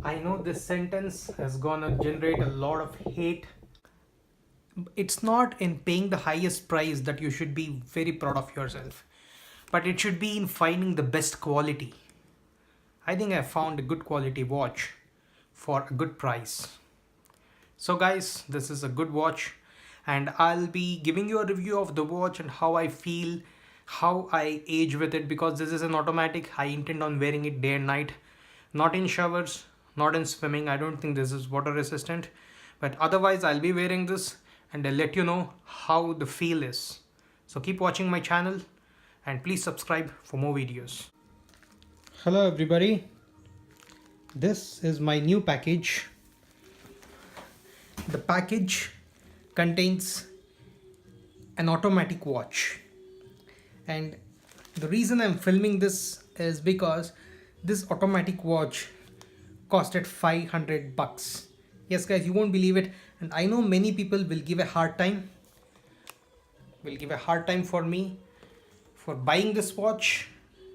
I know this sentence is gonna generate a lot of hate. It's not in paying the highest price that you should be very proud of yourself, but it should be in finding the best quality. I think I found a good quality watch for a good price. So guys, this is a good watch and I'll be giving you a review of the watch and how I feel, how I age with it, because this is an automatic. I intend on wearing it day and night, not in showers, not in swimming. I don't think this is water resistant, but otherwise I'll be wearing this and I'll let you know how the feel is. So keep watching my channel and please subscribe for more videos. Hello everybody, this is my new package. The package contains an automatic watch, and the reason I'm filming this is because this automatic watch costed 500 bucks. Yes guys, you won't believe it, and I know many people will give a hard time for me for buying this watch,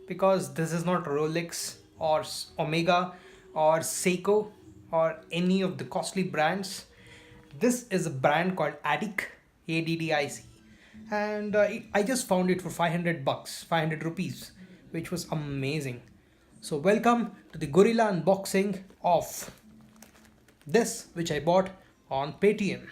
because this is not Rolex or Omega or Seiko or any of the costly brands. This is a brand called Addic, Addic, and I just found it for 500 bucks, 500 rupees, which was amazing. So welcome to the gorilla unboxing of this, which I bought on Paytm.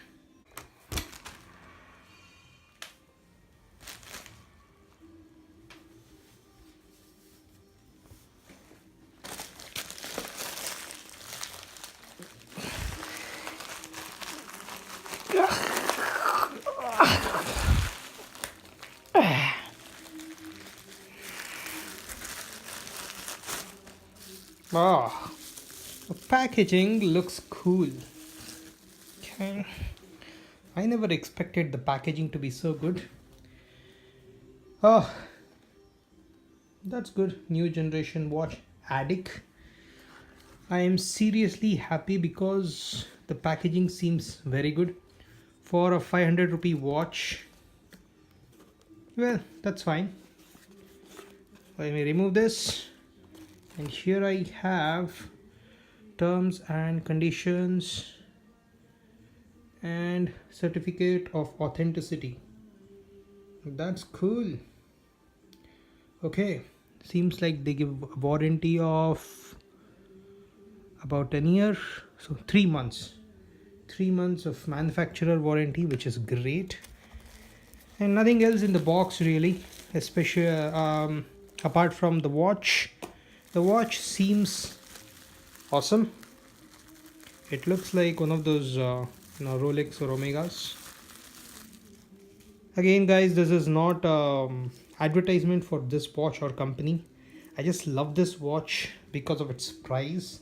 Ah, the packaging looks cool. Okay. I never expected the packaging to be so good. Oh, that's good. New generation watch, Addic. I am seriously happy because the packaging seems very good for a 500 rupee watch. Well, that's fine. Let me remove this, and here I have terms and conditions and certificate of authenticity. That's cool. Okay, seems like they give a warranty of about 10 years, so 3 months of manufacturer warranty, which is great, and nothing else in the box really, especially apart from the watch. The watch seems awesome. It looks like one of those Rolex or Omegas. Again guys, this is not advertisement for this watch or company. I just love this watch because of its price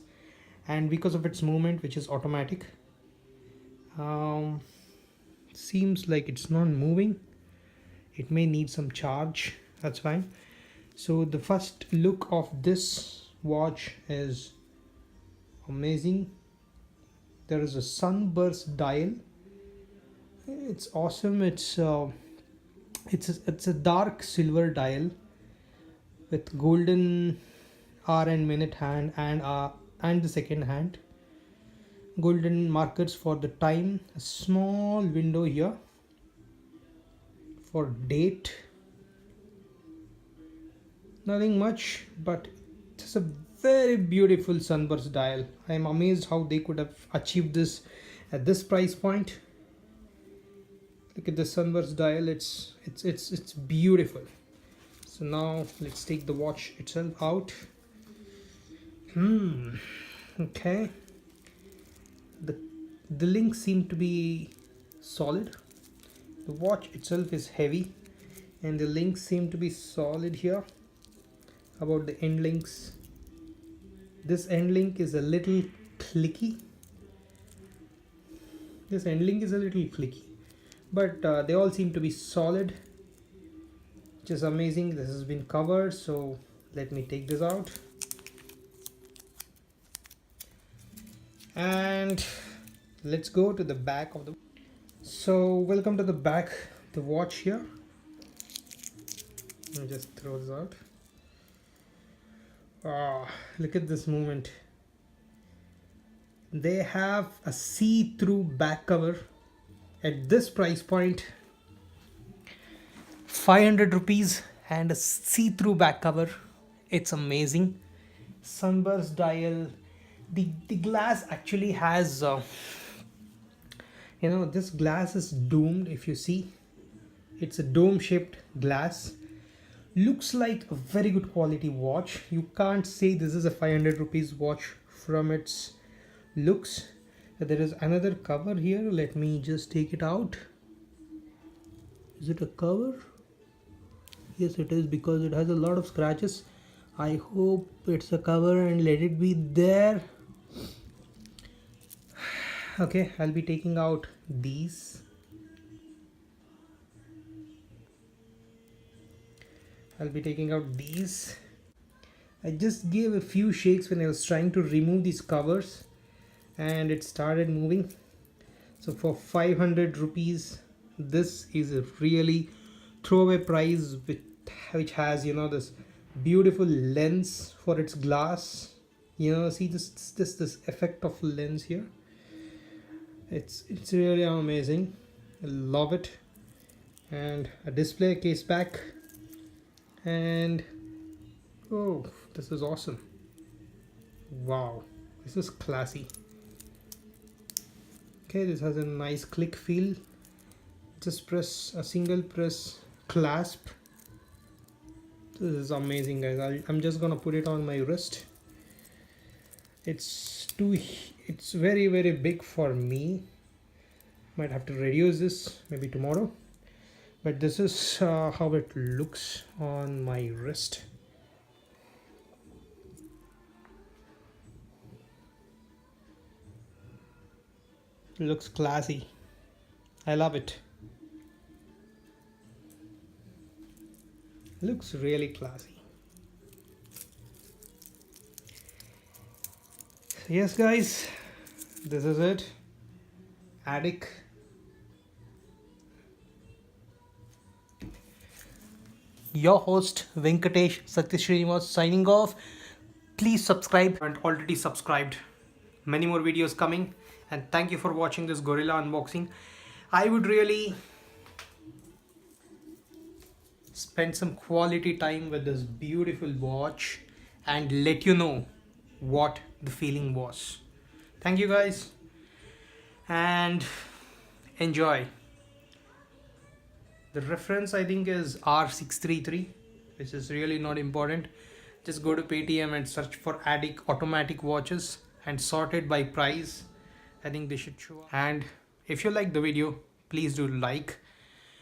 and because of its movement, which is automatic. Seems like it's not moving. It may need some charge. That's fine. So the first look of this watch is amazing. There is a sunburst dial. It's awesome. It's a dark silver dial with golden hour and minute hand and the second hand, golden markers for the time, a small window here for date. Nothing much, but it's a very beautiful sunburst dial. I am amazed how they could have achieved this at this price point. Look at the sunburst dial. It's beautiful. So now let's take the watch itself out. Okay. The links seem to be solid. The watch itself is heavy, and the links seem to be solid here. About the end links, this end link is a little clicky. But they all seem to be solid, which is amazing. This has been covered, so let me take this out. And let's go to the back of the. So welcome to the back, the watch here. Let me just throw this out. Look at this movement. They have a see-through back cover at this price point, 500 rupees, and a see-through back cover. It's amazing. Sunburst dial. The glass actually has this glass is domed. If you see, it's a dome shaped glass. Looks like a very good quality watch. You can't say this is a 500 rupees watch from its looks. There is another cover here. Let me just take it out. Is it a cover? Yes, it is, because it has a lot of scratches. I hope it's a cover and let it be there. Okay, I'll be taking out these. I just gave a few shakes when I was trying to remove these covers and it started moving. So for 500 rupees, this is a really throwaway price, which has this beautiful lens for its glass. See this effect of lens here. It's really amazing. I love it. And a display case back, and oh, this is awesome. Wow, this is classy. Okay, this has a nice click feel. Just press a single press clasp. This is amazing, guys. I'm just gonna put it on my wrist. It's very, very big for me. Might have to reduce this maybe tomorrow, but this is how it looks on my wrist. It looks classy. I love it. Looks really classy. Yes, guys, this is it. Addic. Your host Venkatesh Satish Srinivas signing off. Please subscribe and already subscribed. Many more videos coming, and thank you for watching this gorilla unboxing. I would really spend some quality time with this beautiful watch and let you know what the feeling was. Thank you, guys, and enjoy. The reference I think is R633, which is really not important. Just go to Paytm and search for Addic automatic watches and sort it by price. I think they should show up. And if you like the video, please do like,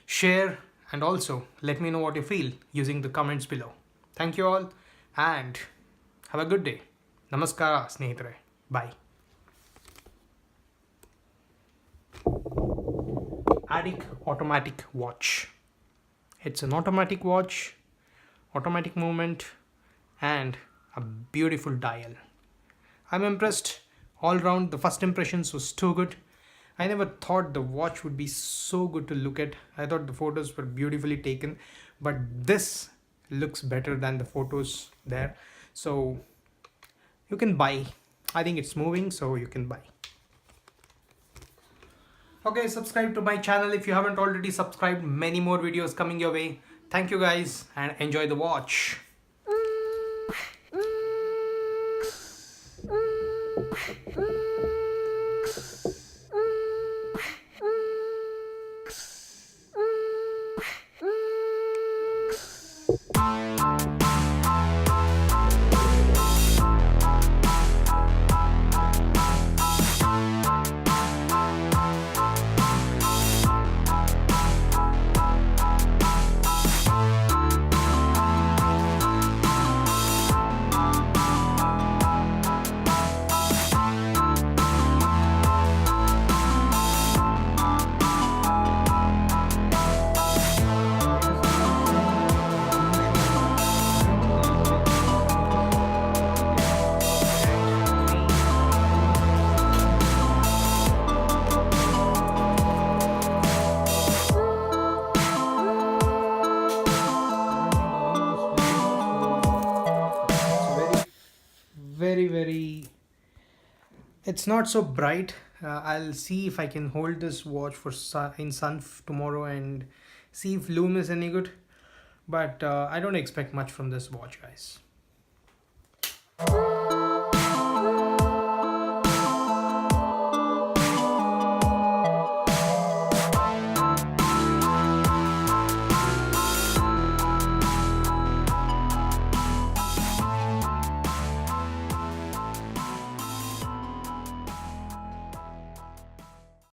share, and also let me know what you feel using the comments below. Thank you all and have a good day. Namaskara, snehitare. Bye. Addic automatic watch. It's an automatic watch, automatic movement, and a beautiful dial. I'm impressed all round. The first impressions was too good. I never thought the watch would be so good to look at. I thought the photos were beautifully taken, but this looks better than the photos there. So you can buy. I think it's moving, so you can buy. Okay, subscribe to my channel if you haven't already subscribed. Many more videos coming your way. Thank you, guys, and enjoy the watch. Very, very It's not so bright. I'll see if I can hold this watch for in sun tomorrow and see if lume is any good. But I don't expect much from this watch, guys.